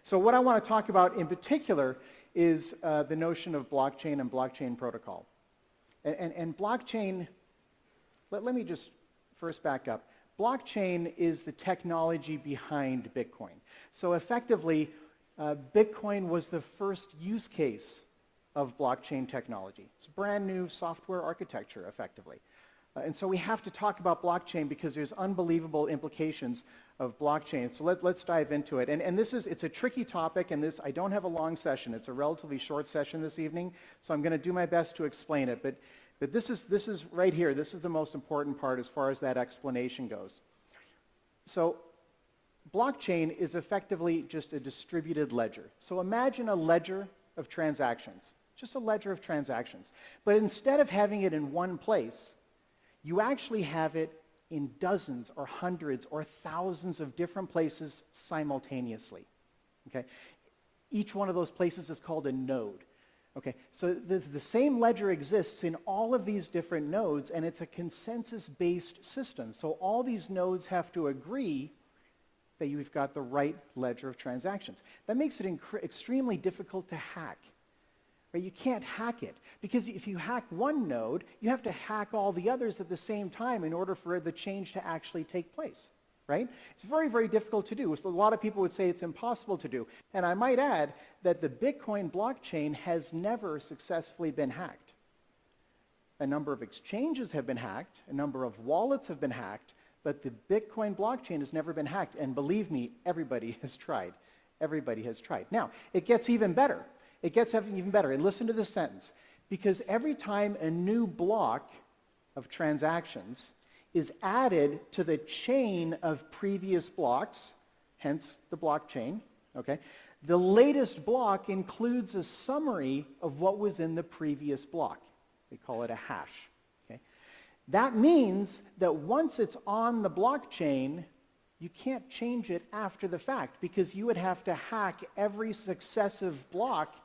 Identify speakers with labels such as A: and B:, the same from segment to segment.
A: So what I want to talk about in particular is the notion of blockchain and blockchain protocol. And blockchain, let me just first back up. Blockchain is the technology behind Bitcoin. So effectively, Bitcoin was the first use case of blockchain technology. It's brand new software architecture, effectively. And so we have to talk about blockchain because there's unbelievable implications of blockchain. So let's dive into it. And it's a tricky topic, and I don't have a long session. It's a relatively short session this evening, so I'm going to do my best to explain it. But this is right here. This is the most important part as far as that explanation goes. So blockchain is effectively just a distributed ledger. So imagine a ledger of transactions, just a ledger of transactions. But instead of having it in one place, you actually have it in dozens or hundreds or thousands of different places simultaneously. Okay? Each one of those places is called a node. Okay, so the same ledger exists in all of these different nodes, and it's a consensus-based system. So all these nodes have to agree that you've got the right ledger of transactions. That makes it extremely difficult to hack. Right? You can't hack it, because if you hack one node, you have to hack all the others at the same time in order for the change to actually take place. Right? It's very, very difficult to do. So a lot of people would say it's impossible to do. And I might add that the Bitcoin blockchain has never successfully been hacked. A number of exchanges have been hacked, a number of wallets have been hacked, but the Bitcoin blockchain has never been hacked. And believe me, everybody has tried. Everybody has tried. Now, it gets even better. It gets even better. And listen to this sentence. Because every time a new block of transactions is added to the chain of previous blocks, hence the blockchain, okay? The latest block includes a summary of what was in the previous block. They call it a hash, okay? That means that once it's on the blockchain, you can't change it after the fact, because you would have to hack every successive block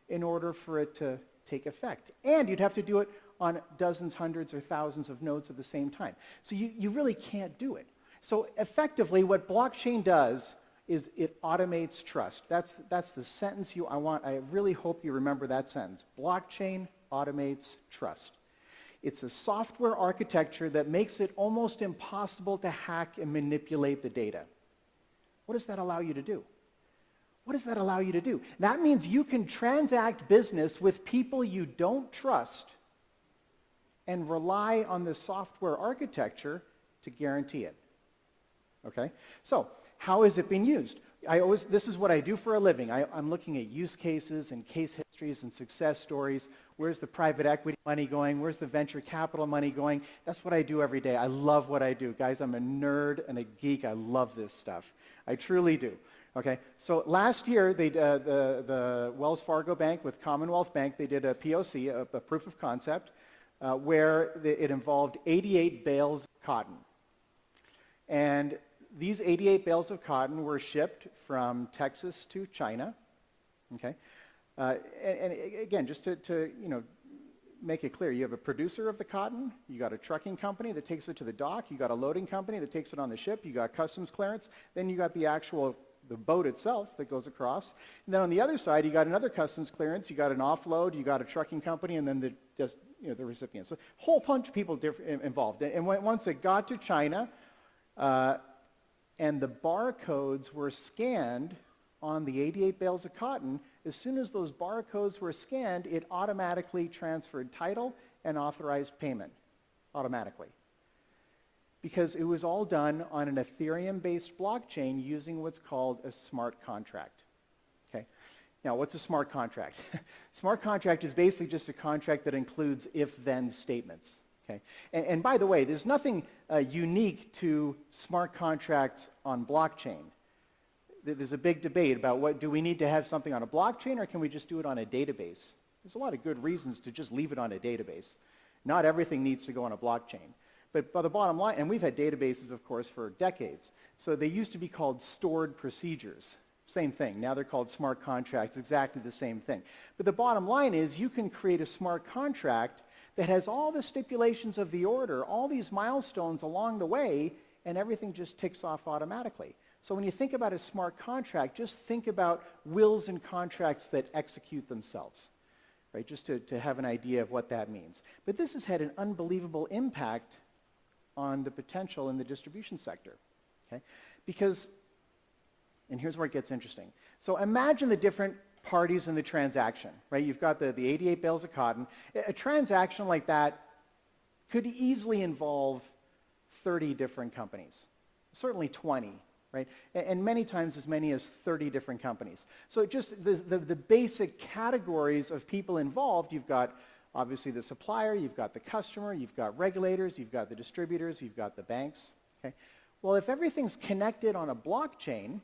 A: in order for it to take effect. And you'd have to do it on dozens, hundreds, or thousands of nodes at the same time. So you really can't do it. So effectively, what blockchain does is it automates trust. That's the sentence I really hope you remember that sentence. Blockchain automates trust. It's a software architecture that makes it almost impossible to hack and manipulate the data. What does that allow you to do? What does that allow you to do? That means you can transact business with people you don't trust and rely on the software architecture to guarantee it. Okay? So, how is it being used? This is what I do for a living. I'm looking at use cases and case histories and success stories. Where's the private equity money going? Where's the venture capital money going? That's what I do every day. I love what I do. Guys, I'm a nerd and a geek. I love this stuff. I truly do. Okay, so last year, the Wells Fargo Bank with Commonwealth Bank, they did a POC, a proof of concept, where it involved 88 bales of cotton. And these 88 bales of cotton were shipped from Texas to China. Okay, and again, just to make it clear, you have a producer of the cotton, you got a trucking company that takes it to the dock, you got a loading company that takes it on the ship, you got customs clearance, then you got the boat itself that goes across. And then on the other side, you got another customs clearance, you got an offload, you got a trucking company, and then the recipient. So a whole bunch of people involved. And once it got to China, and the barcodes were scanned on the 88 bales of cotton, as soon as those barcodes were scanned, it automatically transferred title and authorized payment automatically. Because it was all done on an Ethereum-based blockchain using what's called a smart contract. Okay? Now, what's a smart contract? Smart contract is basically just a contract that includes if-then statements. Okay? And by the way, there's nothing unique to smart contracts on blockchain. There's a big debate about do we need to have something on a blockchain, or can we just do it on a database? There's a lot of good reasons to just leave it on a database. Not everything needs to go on a blockchain. But by the bottom line, and we've had databases, of course, for decades. So they used to be called stored procedures. Same thing. Now they're called smart contracts, exactly the same thing. But the bottom line is you can create a smart contract that has all the stipulations of the order, all these milestones along the way, and everything just ticks off automatically. So when you think about a smart contract, just think about wills and contracts that execute themselves, right? Just to have an idea of what that means. But this has had an unbelievable impact on the potential in the distribution sector, okay? Because, and here's where it gets interesting. So imagine the different parties in the transaction, right? You've got the 88 bales of cotton. A transaction like that could easily involve 30 different companies, certainly 20, right? And many times as many as 30 different companies. So just the basic categories of people involved, you've got obviously the supplier, you've got the customer, you've got regulators, you've got the distributors, you've got the banks, okay? Well, if everything's connected on a blockchain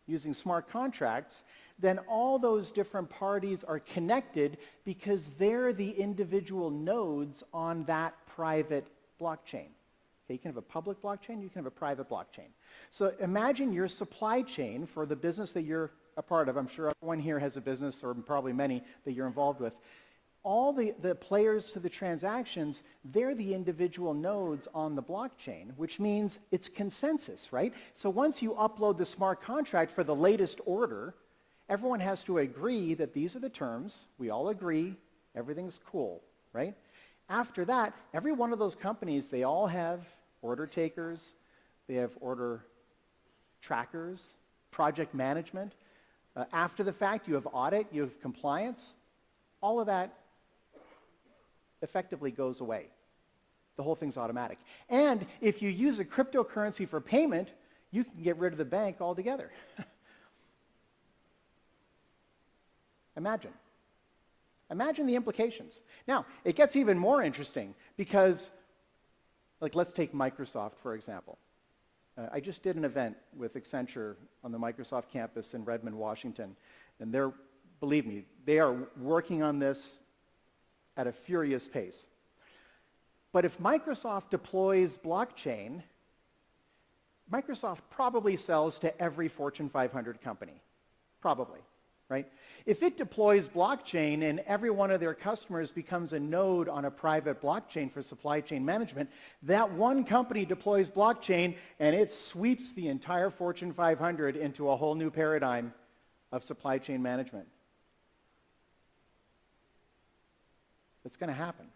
A: using smart contracts, then all those different parties are connected because they're the individual nodes on that private blockchain. Okay, you can have a public blockchain, you can have a private blockchain. So imagine your supply chain for the business that you're a part of. I'm sure everyone here has a business, or probably many, that you're involved with. All the players to the transactions, they're the individual nodes on the blockchain, which means it's consensus, right? So once you upload the smart contract for the latest order, everyone has to agree that these are the terms. We all agree. Everything's cool, right? After that, every one of those companies, they all have order takers. They have order trackers, project management. After the fact, you have audit, you have compliance. All of that effectively goes away. The whole thing's automatic. And if you use a cryptocurrency for payment, you can get rid of the bank altogether. Imagine. Imagine the implications. Now, it gets even more interesting because, like, let's take Microsoft, for example. I just did an event with Accenture on the Microsoft campus in Redmond, Washington, and believe me, they are working on this at a furious pace. But if Microsoft deploys blockchain, Microsoft probably sells to every Fortune 500 company. Probably, right? If it deploys blockchain and every one of their customers becomes a node on a private blockchain for supply chain management, that one company deploys blockchain and it sweeps the entire Fortune 500 into a whole new paradigm of supply chain management. It's going to happen.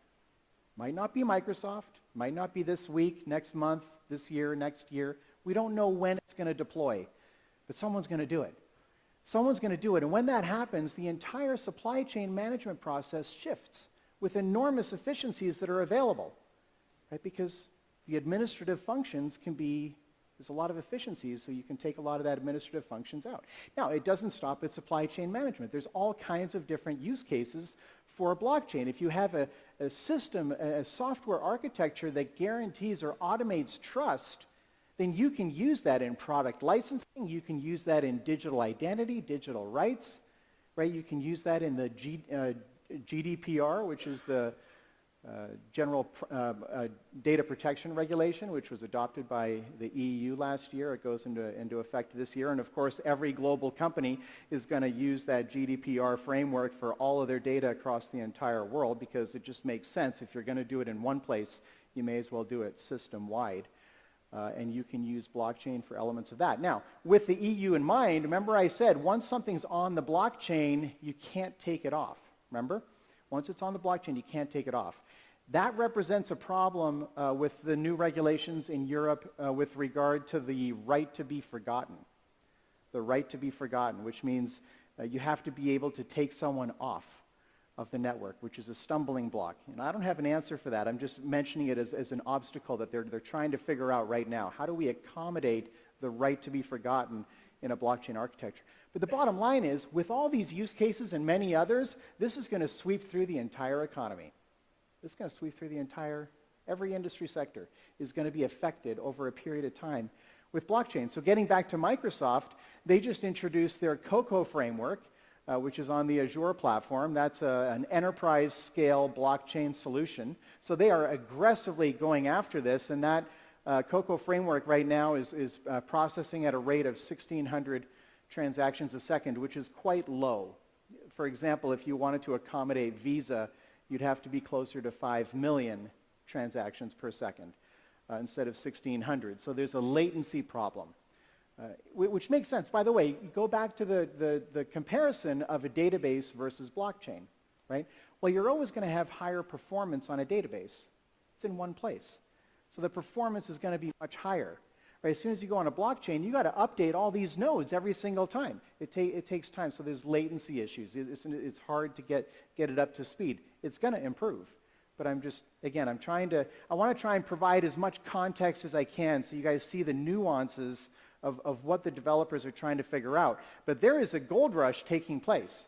A: Might not be Microsoft, might not be this week, next month, this year, next year. We don't know when it's going to deploy, but someone's going to do it. Someone's going to do it. And when that happens, the entire supply chain management process shifts with enormous efficiencies that are available, right? Because the administrative functions there's a lot of efficiencies, so you can take a lot of that administrative functions out. Now, it doesn't stop at supply chain management. There's all kinds of different use cases for a blockchain. If you have a system, a software architecture that guarantees or automates trust, then you can use that in product licensing, you can use that in digital identity, digital rights, right? You can use that in the GDPR, which is the General Data Protection Regulation, which was adopted by the EU last year. It goes into effect this year. And of course, every global company is going to use that GDPR framework for all of their data across the entire world, because it just makes sense. If you're going to do it in one place, you may as well do it system-wide. And you can use blockchain for elements of that. Now, with the EU in mind, remember I said once something's on the blockchain, you can't take it off. Remember? Once it's on the blockchain, you can't take it off. That represents a problem with the new regulations in Europe with regard to the right to be forgotten. The right to be forgotten, which means you have to be able to take someone off of the network, which is a stumbling block. And I don't have an answer for that. I'm just mentioning it as an obstacle that they're trying to figure out right now. How do we accommodate the right to be forgotten in a blockchain architecture? But the bottom line is, with all these use cases and many others, this is going to sweep through the entire economy. This is going to sweep through every industry sector is going to be affected over a period of time with blockchain. So getting back to Microsoft, they just introduced their COCO framework, which is on the Azure platform. That's an enterprise-scale blockchain solution. So they are aggressively going after this, and that COCO framework right now is processing at a rate of 1,600 transactions a second, which is quite low. For example, if you wanted to accommodate Visa, you'd have to be closer to 5 million transactions per second instead of 1,600. So there's a latency problem. which makes sense. By the way, go back to the comparison of a database versus blockchain, right? Well, you're always going to have higher performance on a database. It's in one place. So the performance is going to be much higher. Right? As soon as you go on a blockchain, you got to update all these nodes every single time. It takes time, so there's latency issues. It's hard to get it up to speed. It's going to improve. But I want to try and provide as much context as I can so you guys see the nuances of what the developers are trying to figure out. But there is a gold rush taking place.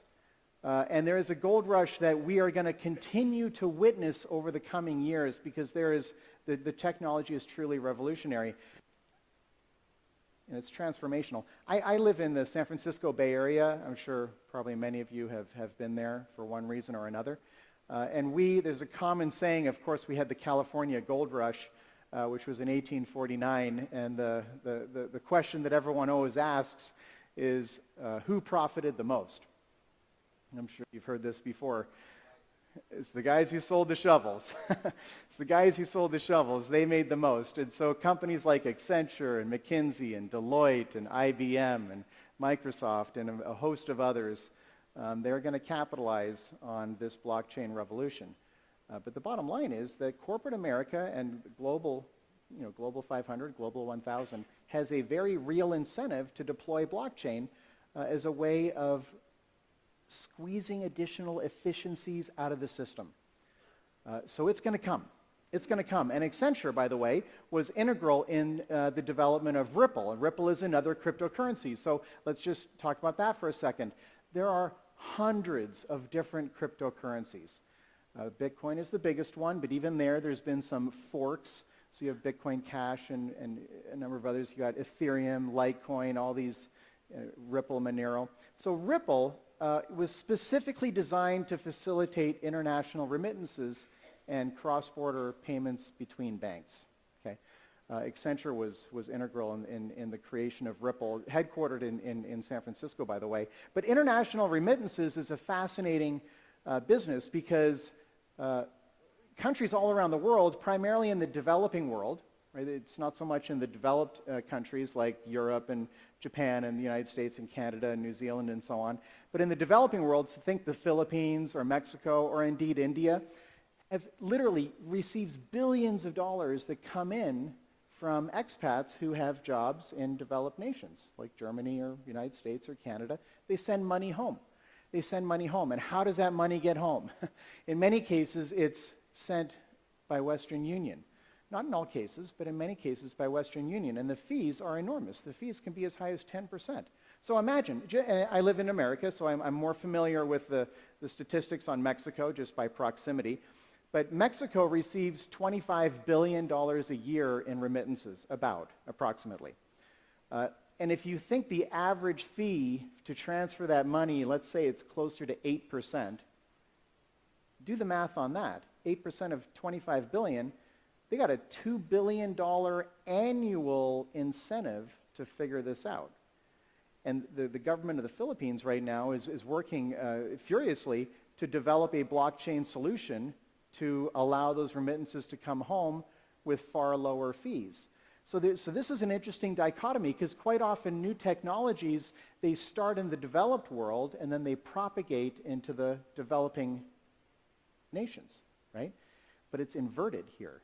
A: And there is a gold rush that we are going to continue to witness over the coming years because the technology is truly revolutionary. And it's transformational. I live in the San Francisco Bay Area. I'm sure probably many of you have been there for one reason or another. And there's a common saying, of course, we had the California Gold Rush, which was in 1849. And the question that everyone always asks is, who profited the most? I'm sure you've heard this before. It's the guys who sold the shovels. It's the guys who sold the shovels. They made the most. And so companies like Accenture and McKinsey and Deloitte and IBM and Microsoft and a host of others, they're going to capitalize on this blockchain revolution. But the bottom line is that corporate America and global 500, global 1000 has a very real incentive to deploy blockchain as a way of squeezing additional efficiencies out of the system. So it's going to come. It's going to come. And Accenture, by the way, was integral in the development of Ripple. And Ripple is another cryptocurrency. So let's just talk about that for a second. There are hundreds of different cryptocurrencies. Bitcoin is the biggest one, but even there's been some forks. So you have Bitcoin Cash and a number of others. You got Ethereum, Litecoin, all these, Ripple, Monero. So Ripple was specifically designed to facilitate international remittances and cross-border payments between banks. Okay? Accenture was integral in the creation of Ripple, headquartered in San Francisco, by the way. But international remittances is a fascinating business because countries all around the world, primarily in the developing world, right? It's not so much in the developed countries like Europe and Japan and the United States and Canada and New Zealand and so on. But in the developing world, so think the Philippines or Mexico or indeed India, have literally receives billions of dollars that come in from expats who have jobs in developed nations like Germany or United States or Canada. They send money home. They send money home. And how does that money get home? In many cases, it's sent by Western Union. Not in all cases, but in many cases by Western Union. And the fees are enormous. The fees can be as high as 10%. So imagine, I live in America, so I'm more familiar with the statistics on Mexico just by proximity. But Mexico receives $25 billion a year in remittances, approximately. And if you think the average fee to transfer that money, let's say it's closer to 8%, do the math on that. 8% of $25 billion, they got a $2 billion annual incentive to figure this out. And the government of the Philippines right now is working furiously to develop a blockchain solution to allow those remittances to come home with far lower fees. So this is an interesting dichotomy because quite often new technologies, they start in the developed world and then they propagate into the developing nations, right? But it's inverted here,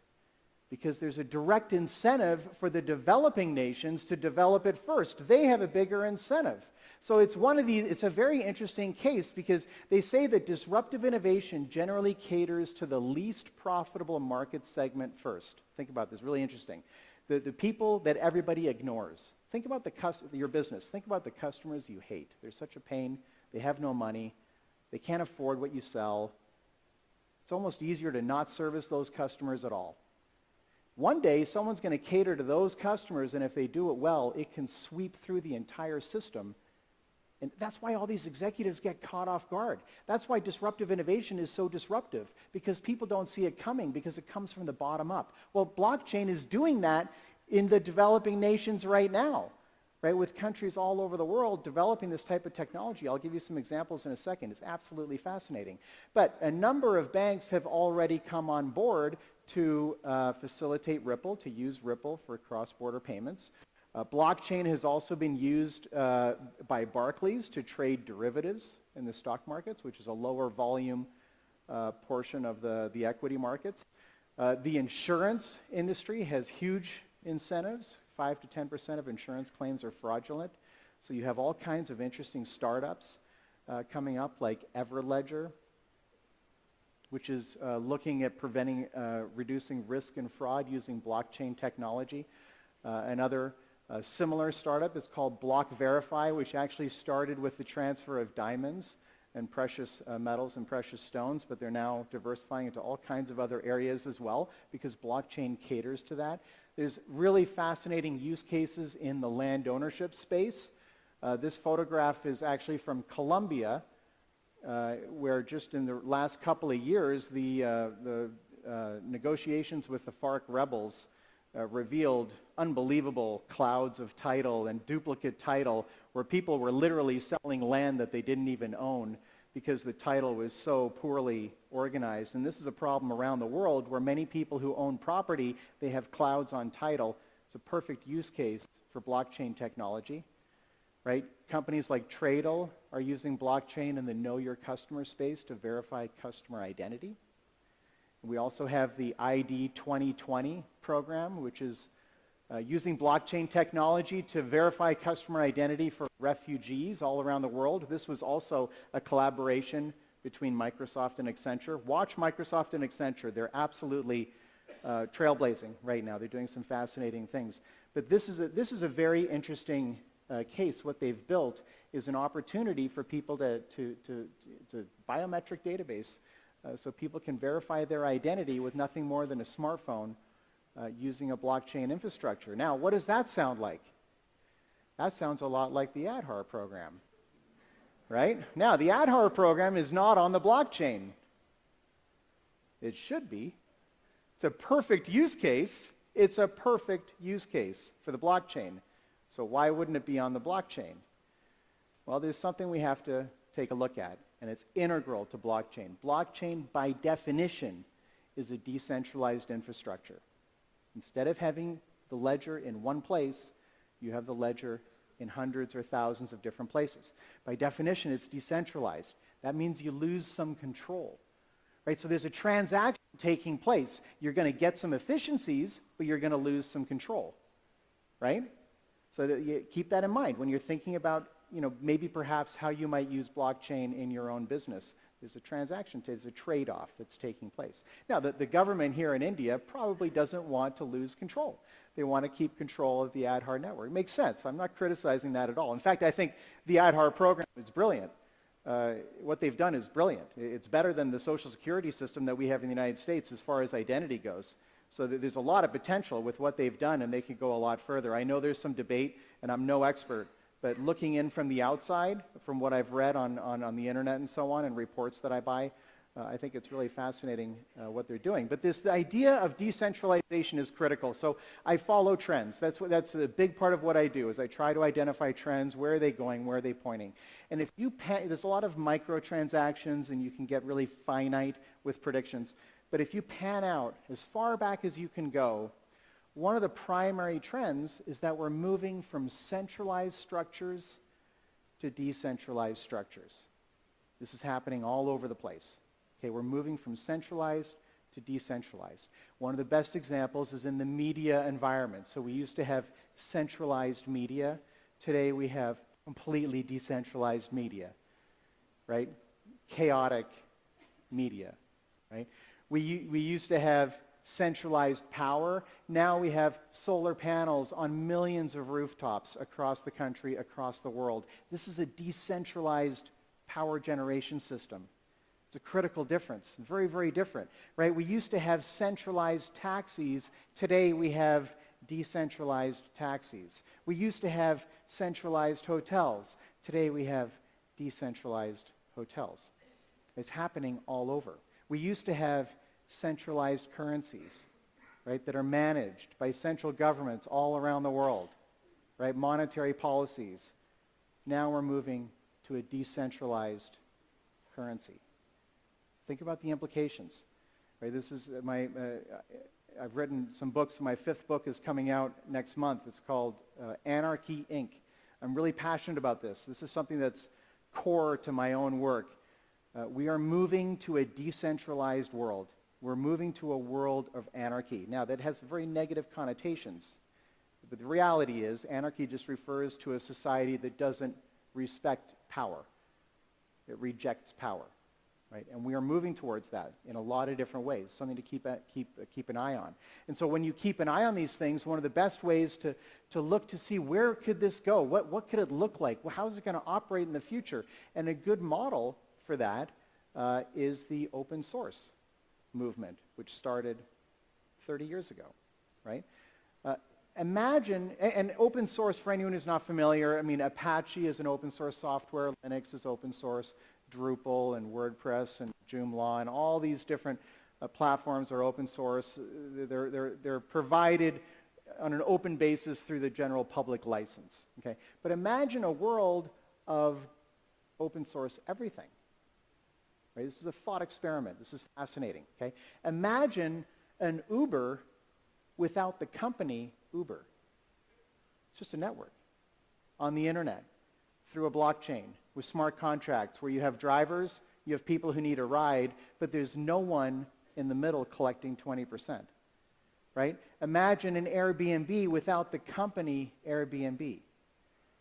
A: because there's a direct incentive for the developing nations to develop it first. They have a bigger incentive. So it's a very interesting case because they say that disruptive innovation generally caters to the least profitable market segment first. Think about this, really interesting. The people that everybody ignores. Think about your business. Think about the customers you hate. They're such a pain. They have no money. They can't afford what you sell. It's almost easier to not service those customers at all. One day, someone's going to cater to those customers, and if they do it well, it can sweep through the entire system. And that's why all these executives get caught off guard. That's why disruptive innovation is so disruptive, because people don't see it coming, because it comes from the bottom up. Well, blockchain is doing that in the developing nations right now, right? With countries all over the world developing this type of technology. I'll give you some examples in a second. It's absolutely fascinating. But a number of banks have already come on board to facilitate Ripple, to use Ripple for cross-border payments. Blockchain has also been used by Barclays to trade derivatives in the stock markets, which is a lower volume portion of the equity markets. The insurance industry has huge incentives. 5 to 10% of insurance claims are fraudulent. So you have all kinds of interesting startups coming up, like Everledger, which is looking at reducing risk and fraud using blockchain technology. Another similar startup is called BlockVerify, which actually started with the transfer of diamonds and precious metals and precious stones, but they're now diversifying into all kinds of other areas as well because blockchain caters to that. There's really fascinating use cases in the land ownership space. This photograph is actually from Colombia, where just in the last couple of years, the negotiations with the FARC rebels revealed unbelievable clouds of title and duplicate title where people were literally selling land that they didn't even own because the title was so poorly organized. And this is a problem around the world where many people who own property, they have clouds on title. It's a perfect use case for blockchain technology, right? Companies like Tradle are using blockchain in the Know Your Customer space to verify customer identity. We also have the ID 2020 program, which is using blockchain technology to verify customer identity for refugees all around the world. This was also a collaboration between Microsoft and Accenture. Watch Microsoft and Accenture. They're absolutely trailblazing right now. They're doing some fascinating things. But this is a very interesting case. What they've built is an opportunity for people to biometric database so people can verify their identity with nothing more than a smartphone using a blockchain infrastructure. Now, what does that sound like? That sounds a lot like the ADHAR program, right? Now, the ADHAR program is not on the blockchain. It should be. It's a perfect use case. It's a perfect use case for the blockchain. So why wouldn't it be on the blockchain? Well, there's something we have to take a look at, and it's integral to blockchain. Blockchain, by definition, is a decentralized infrastructure. Instead of having the ledger in one place, you have the ledger in hundreds or thousands of different places. By definition, it's decentralized. That means you lose some control, right? So there's a transaction taking place. You're going to get some efficiencies, but you're going to lose some control, right? So you keep that in mind when you're thinking about, maybe perhaps how you might use blockchain in your own business. There's a transaction, there's a trade-off that's taking place. Now, the government here in India probably doesn't want to lose control. They want to keep control of the ADHAR network. It makes sense. I'm not criticizing that at all. In fact, I think the ADHAR program is brilliant. What they've done is brilliant. It's better than the Social Security system that we have in the United States as far as identity goes. So there's a lot of potential with what they've done, and they could go a lot further. I know there's some debate, and I'm no expert, but looking in from the outside, from what I've read on the internet and so on, and reports that I buy, I think it's really fascinating what they're doing. But the idea of decentralization is critical. So I follow trends. That's a big part of what I do, is I try to identify trends. Where are they going? Where are they pointing? And if there's a lot of microtransactions, and you can get really finite with predictions. But if you pan out as far back as you can go, one of the primary trends is that we're moving from centralized structures to decentralized structures. This is happening all over the place. Okay, we're moving from centralized to decentralized. One of the best examples is in the media environment. So we used to have centralized media. Today we have completely decentralized media, right? Chaotic media, right? We used to have centralized power. Now we have solar panels on millions of rooftops across the country, across the world. This is a decentralized power generation system. It's a critical difference, very, very different, right? We used to have centralized taxis. Today we have decentralized taxis. We used to have centralized hotels. Today we have decentralized hotels. It's happening all over. We used to have centralized currencies, right, that are managed by central governments all around the world, right, monetary policies. Now we're moving to a decentralized currency. Think about the implications, right? This is I've written some books. My 5th book is coming out next month. It's called Anarchy, Inc. I'm really passionate about this. This is something that's core to my own work. We are moving to a decentralized world. We're moving to a world of anarchy. Now, that has very negative connotations. But the reality is, anarchy just refers to a society that doesn't respect power. It rejects power, right? And we are moving towards that in a lot of different ways, something to keep an eye on. And so when you keep an eye on these things, one of the best ways to look to see where could this go? What could it look like? Well, how is it going to operate in the future? And a good model for that is the open source movement, which started 30 years ago, right? Imagine, and open source, for anyone who's not familiar, I mean, Apache is an open source software, Linux is open source, Drupal and WordPress and Joomla and all these different platforms are open source. They're provided on an open basis through the general public license, okay? But imagine a world of open source everything, right? This is a thought experiment. This is fascinating, okay? Imagine an Uber without the company Uber. It's just a network on the internet through a blockchain with smart contracts where you have drivers, you have people who need a ride, but there's no one in the middle collecting 20%, right? Imagine an Airbnb without the company Airbnb,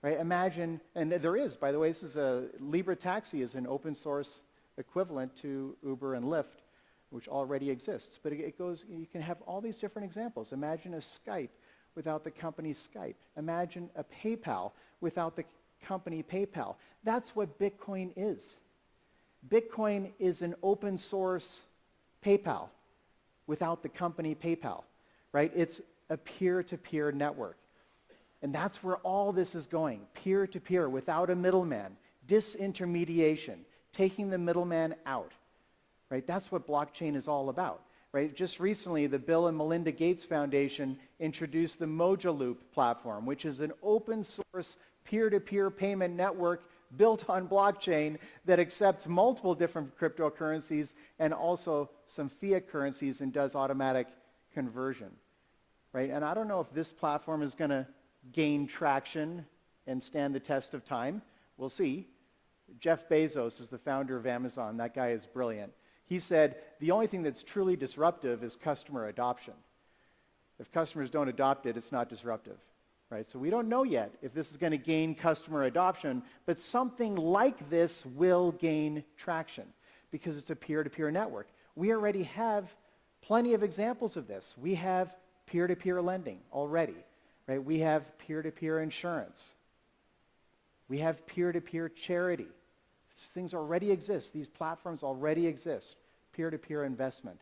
A: right? Imagine, and there is, by the way, this is Libre Taxi is an open source equivalent to Uber and Lyft, which already exists. But it goes, you can have all these different examples. Imagine a Skype without the company Skype. Imagine a PayPal without the company PayPal. That's what Bitcoin is. Bitcoin is an open source PayPal without the company PayPal, right? It's a peer-to-peer network. And that's where all this is going, peer-to-peer, without a middleman, disintermediation, taking the middleman out. Right? That's what blockchain is all about. Right? Just recently, the Bill and Melinda Gates Foundation introduced the Mojaloop platform, which is an open source peer-to-peer payment network built on blockchain that accepts multiple different cryptocurrencies and also some fiat currencies and does automatic conversion. Right? And I don't know if this platform is going to gain traction and stand the test of time. We'll see. Jeff Bezos is the founder of Amazon. That guy is brilliant. He said, the only thing that's truly disruptive is customer adoption. If customers don't adopt it, it's not disruptive, right? So we don't know yet if this is going to gain customer adoption, but something like this will gain traction because it's a peer-to-peer network. We already have plenty of examples of this. We have peer-to-peer lending already, right? We have peer-to-peer insurance. We have peer-to-peer charity. These things already exist. These platforms already exist. Peer-to-peer investment.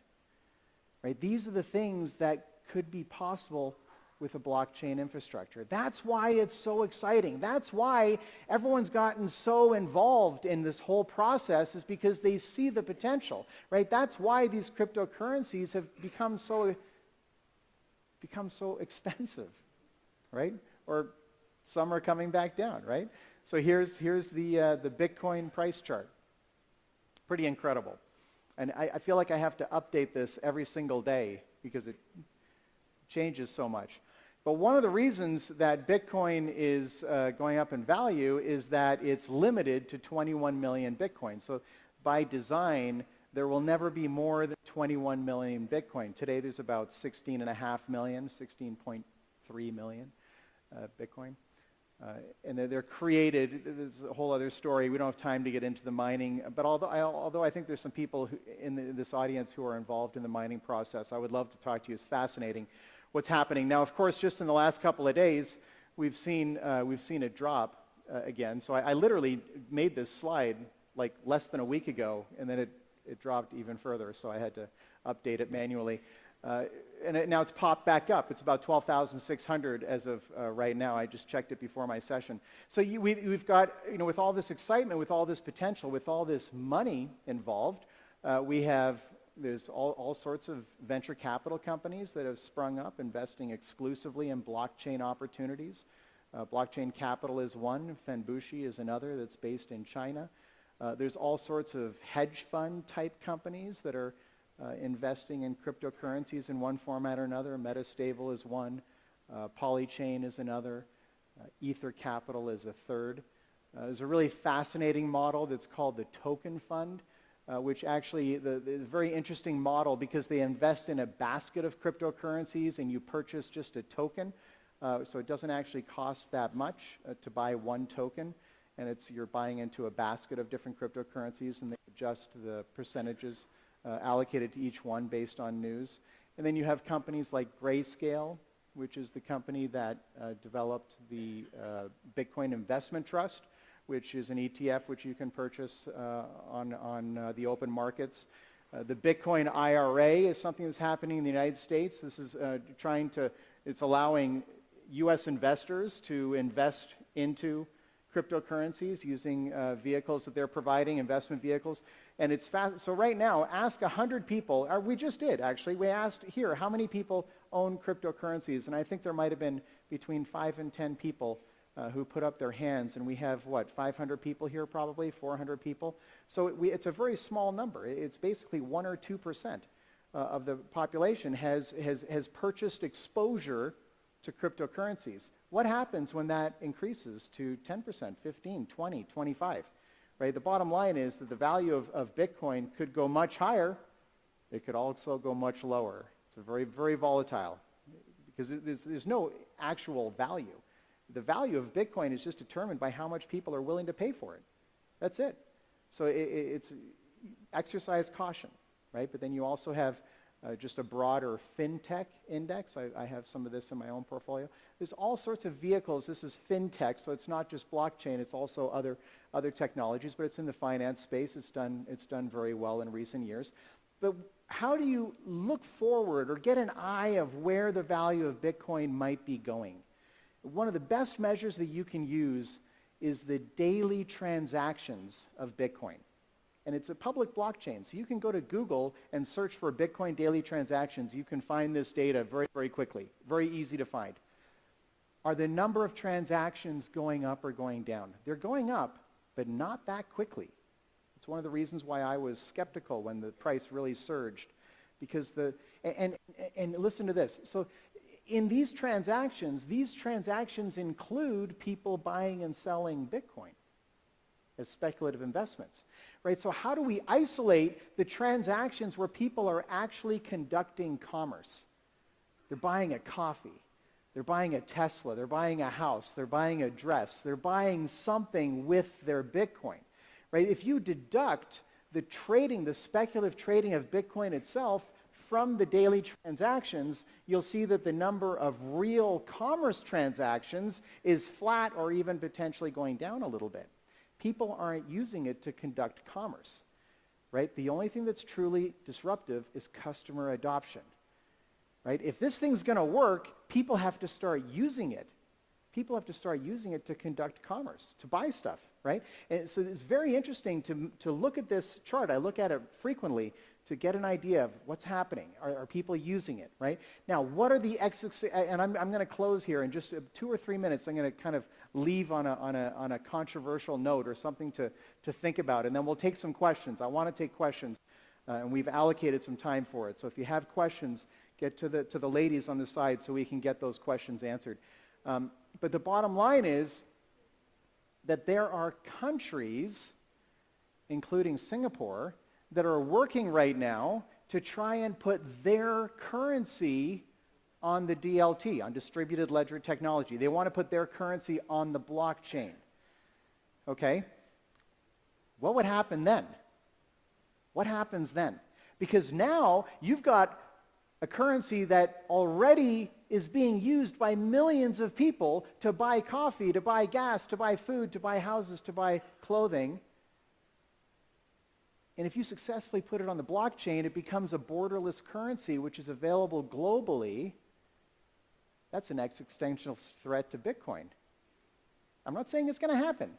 A: Right? These are the things that could be possible with a blockchain infrastructure. That's why it's so exciting. That's why everyone's gotten so involved in this whole process, is because they see the potential. Right? That's why these cryptocurrencies have become so expensive. Right? Or some are coming back down, right? So here's the Bitcoin price chart. Pretty incredible. And I feel like I have to update this every single day because it changes so much. But one of the reasons that Bitcoin is going up in value is that it's limited to 21 million Bitcoin. So by design, there will never be more than 21 million Bitcoin. Today there's about 16.5 million, 16.3 million Bitcoin. And they're created, there's a whole other story. We don't have time to get into the mining. But although I think there's some people in this audience who are involved in the mining process, I would love to talk to you. It's fascinating what's happening. Now, of course, just in the last couple of days, we've seen it drop again. So I literally made this slide like less than a week ago, and then it dropped even further. So I had to update it manually. And now it's popped back up. It's about 12,600 as of right now. I just checked it before my session. So we've got, with all this excitement, with all this potential, with all this money involved, there's all sorts of venture capital companies that have sprung up investing exclusively in blockchain opportunities. Blockchain Capital is one. Fenbushi is another that's based in China. There's all sorts of hedge fund type companies that are investing in cryptocurrencies in one format or another. Metastable is one, Polychain is another, Ether Capital is a third. There's a really fascinating model that's called the token fund, which actually is a very interesting model because they invest in a basket of cryptocurrencies and you purchase just a token. So it doesn't actually cost that much to buy one token, and you're buying into a basket of different cryptocurrencies, and they adjust the percentages allocated to each one based on news. And then you have companies like Grayscale, which is the company that developed the Bitcoin Investment Trust, which is an ETF which you can purchase on the open markets. The Bitcoin IRA is something that's happening in the United States. This is it's allowing U.S. investors to invest into cryptocurrencies using vehicles that they're providing, investment vehicles. And it's fast. So right now, ask 100 people, or we just did actually, we asked here, how many people own cryptocurrencies? And I think there might have been between 5 and 10 people who put up their hands, and we have, 500 people here probably, 400 people. So it's a very small number. It's basically 1 or 2% of the population has purchased exposure to cryptocurrencies. What happens when that increases to 10%, 15, 20, 25? Right? The bottom line is that the value of Bitcoin could go much higher. It could also go much lower. It's very, very volatile because there's no actual value. The value of Bitcoin is just determined by how much people are willing to pay for it. That's it. So it's exercise caution, right? But then you also have just a broader FinTech Index. I have some of this in my own portfolio. There's all sorts of vehicles. This is FinTech, so it's not just blockchain. It's also other technologies, but it's in the finance space. It's done very well in recent years. But how do you look forward or get an eye of where the value of Bitcoin might be going? One of the best measures that you can use is the daily transactions of Bitcoin. And it's a public blockchain. So you can go to Google and search for Bitcoin daily transactions. You can find this data very, very quickly. Very easy to find. Are the number of transactions going up or going down? They're going up, but not that quickly. It's one of the reasons why I was skeptical when the price really surged. Because and listen to this. So in these transactions include people buying and selling Bitcoin as speculative investments, right? So how do we isolate the transactions where people are actually conducting commerce? They're buying a coffee, they're buying a Tesla, they're buying a house, they're buying a dress, they're buying something with their Bitcoin, right? If you deduct the trading, the speculative trading of Bitcoin itself from the daily transactions, you'll see that the number of real commerce transactions is flat or even potentially going down a little bit. People aren't using it to conduct commerce, right? The only thing that's truly disruptive is customer adoption, right? If this thing's going to work, people have to start using it. People have to start using it to conduct commerce, to buy stuff, right? And so it's very interesting to look at this chart. I look at it frequently to get an idea of what's happening. Are people using it, right? Now, what are the and I'm going to close here in just 2 or 3 minutes. I'm going to kind of leave on a controversial note or something to think about, and then we'll take some questions. I want to take questions, and we've allocated some time for it. So if you have questions, get to the ladies on the side so we can get those questions answered. But the bottom line is that there are countries, including Singapore, that are working right now to try and put their currency on the DLT, on distributed ledger technology. They want to put their currency on the blockchain. Okay? What would happen then? What happens then? Because now you've got a currency that already is being used by millions of people to buy coffee, to buy gas, to buy food, to buy houses, to buy clothing. And if you successfully put it on the blockchain, it becomes a borderless currency which is available globally. That's an existential threat to Bitcoin. I'm not saying it's going to happen,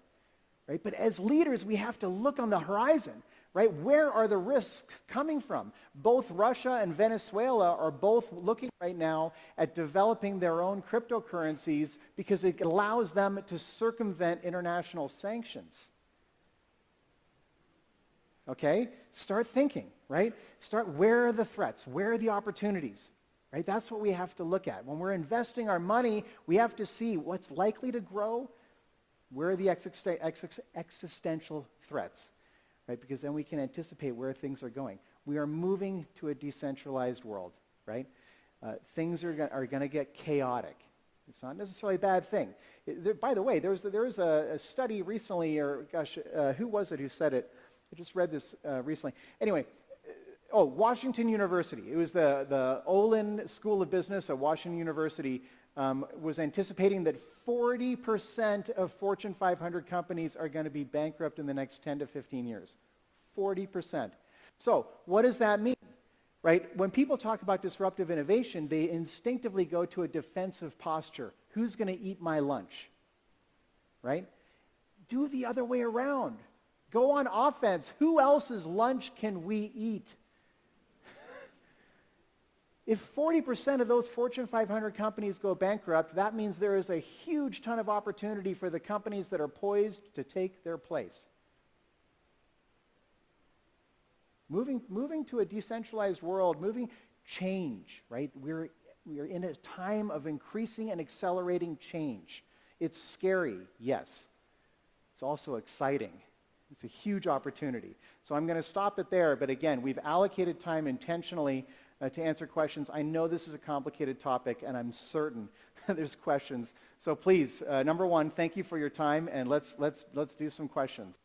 A: right? But as leaders, we have to look on the horizon, right? Where are the risks coming from? Both Russia and Venezuela are both looking right now at developing their own cryptocurrencies because it allows them to circumvent international sanctions. okay? Start thinking, right? Where are the threats? Where are the opportunities? Right? That's what we have to look at. When we're investing our money, we have to see what's likely to grow, where are the existential threats, right? Because then we can anticipate where things are going. We are moving to a decentralized world, right? Things are going to get chaotic. It's not necessarily a bad thing. By the way, there was a study recently, or gosh, who was it who said it? I just read this recently. Anyway, Washington University. It was the Olin School of Business at Washington University was anticipating that 40% of Fortune 500 companies are going to be bankrupt in the next 10 to 15 years. 40%. So what does that mean? Right? When people talk about disruptive innovation, they instinctively go to a defensive posture. Who's going to eat my lunch? Right? Do the other way around. Go on offense. Who else's lunch can we eat? If 40% of those Fortune 500 companies go bankrupt, that means there is a huge ton of opportunity for the companies that are poised to take their place. Moving to a decentralized world, change, right? We're in a time of increasing and accelerating change. It's scary, yes. It's also exciting. It's a huge opportunity. So I'm going to stop it there, but again, we've allocated time intentionally to answer questions. I know this is a complicated topic, and I'm certain there's questions. So please, number one, thank you for your time, and let's do some questions.